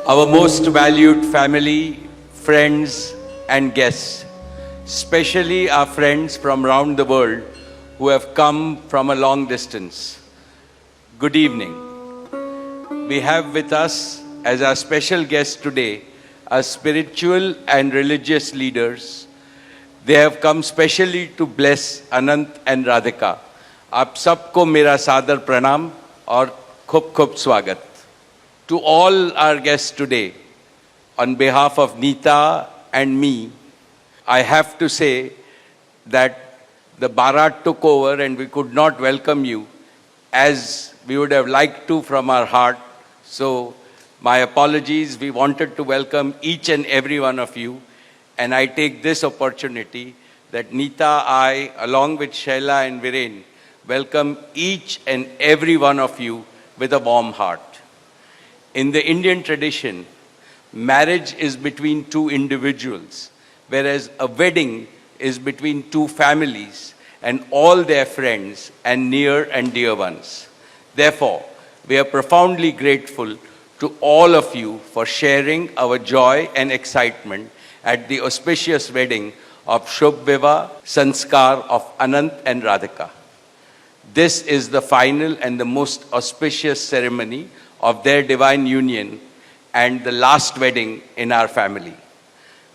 Our most valued family, friends and guests, especially our friends from around the world who have come from a long distance. Good evening. We have with us as our special guests today our spiritual and religious leaders. They have come specially to bless Anant and Radhika. आप सबको मेरा सादर प्रणाम और खूब खूब स्वागत. To all our guests today, on behalf of Neeta and me, I have to say that the Bharat took over and we could not welcome you as we would have liked to from our heart. So my apologies. We wanted to welcome each and every one of you, and I take this opportunity that Neeta, I, along with Shaila and Viren, welcome each and every one of you with a warm heart. In the Indian tradition, marriage is between two individuals, whereas a wedding is between two families and all their friends and near and dear ones. Therefore, we are profoundly grateful to all of you for sharing our joy and excitement at the auspicious wedding of Shubh Vivah Sanskar of Anant and Radhika. This is the final and the most auspicious ceremony of their divine union and the last wedding in our family.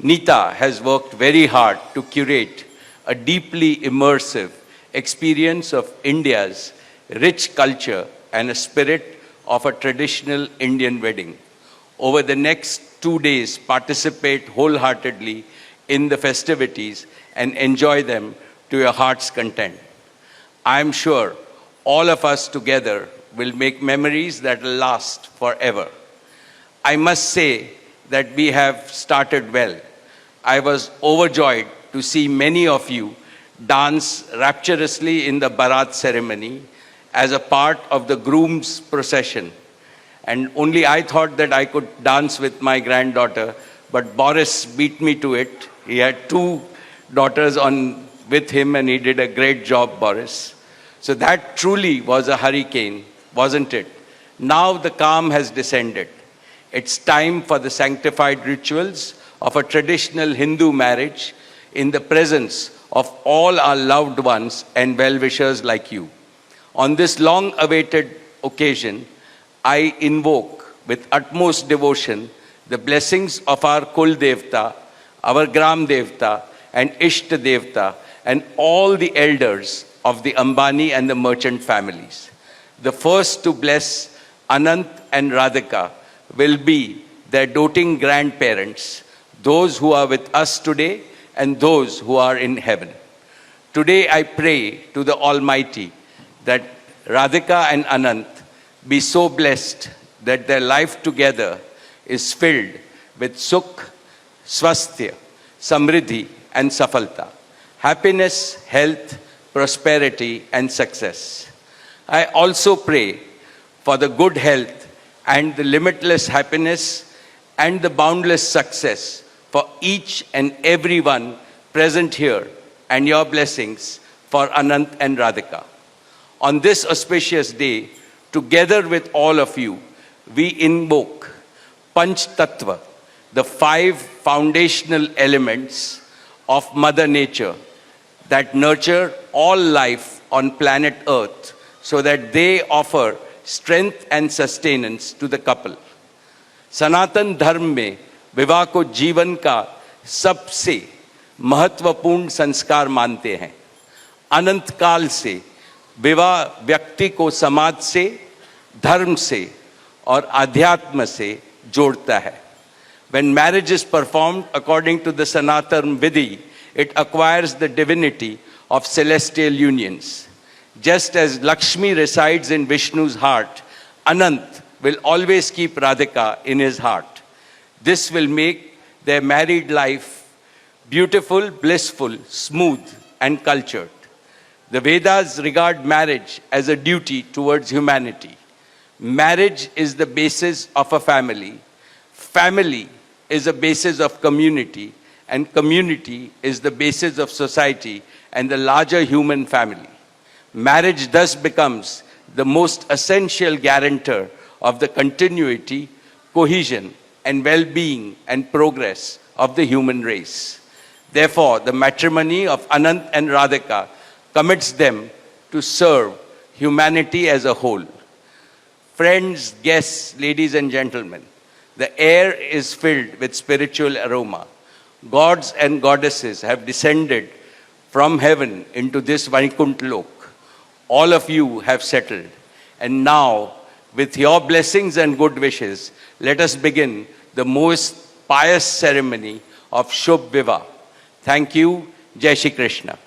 Neeta has worked very hard to curate a deeply immersive experience of India's rich culture and a spirit of a traditional Indian wedding. Over the next 2 days, participate wholeheartedly in the festivities and enjoy them to your heart's content. I am sure all of us together will make memories that will last forever. I must say that we have started well. I was overjoyed to see many of you dance rapturously in the Bharat ceremony as a part of the groom's procession. And only I thought that I could dance with my granddaughter, but Boris beat me to it. He had 2 daughters with him and he did a great job, Boris. So that truly was a hurricane, wasn't it? Now the calm has descended. It's time for the sanctified rituals of a traditional Hindu marriage in the presence of all our loved ones and well-wishers like you. On this long-awaited occasion, I invoke with utmost devotion the blessings of our Kul Devta, our Gram Devta, and Ishta Devta, and all the elders of the Ambani and the merchant families. The first to bless Anant and Radhika will be their doting grandparents, those who are with us today and those who are in heaven. Today I pray to the Almighty that Radhika and Anant be so blessed that their life together is filled with Sukh, Swasthya, Samriddhi and Safalta, happiness, health, prosperity and success. I also pray for the good health and the limitless happiness and the boundless success for each and every one present here, and your blessings for Anant and Radhika. On this auspicious day, together with all of you, we invoke Panch Tattva, the 5 foundational elements of Mother Nature that nurture all life on planet Earth, so that they offer strength and sustenance to the couple. सनातन धर्म में विवाह को जीवन का सबसे महत्वपूर्ण संस्कार मानते हैं. अनंत काल से विवाह व्यक्ति को समाज से, धर्म से और आध्यात्म से जोड़ता है. When marriage is performed according to the Sanatan Vidhi, it acquires the divinity of celestial unions. Just as Lakshmi resides in Vishnu's heart, Anant will always keep Radhika in his heart. This will make their married life beautiful, blissful, smooth, and cultured. The Vedas regard marriage as a duty towards humanity. Marriage is the basis of a family. Family is a basis of community, and community is the basis of society and the larger human family. Marriage thus becomes the most essential guarantor of the continuity, cohesion, and well-being and progress of the human race. Therefore, the matrimony of Anant and Radhika commits them to serve humanity as a whole. Friends, guests, ladies and gentlemen, the air is filled with spiritual aroma. Gods and goddesses have descended from heaven into this Vaikuntha Lok. All of you have settled. And now, with your blessings and good wishes, let us begin the most pious ceremony of Shubh Vivah. Thank you. Jai Shri Krishna.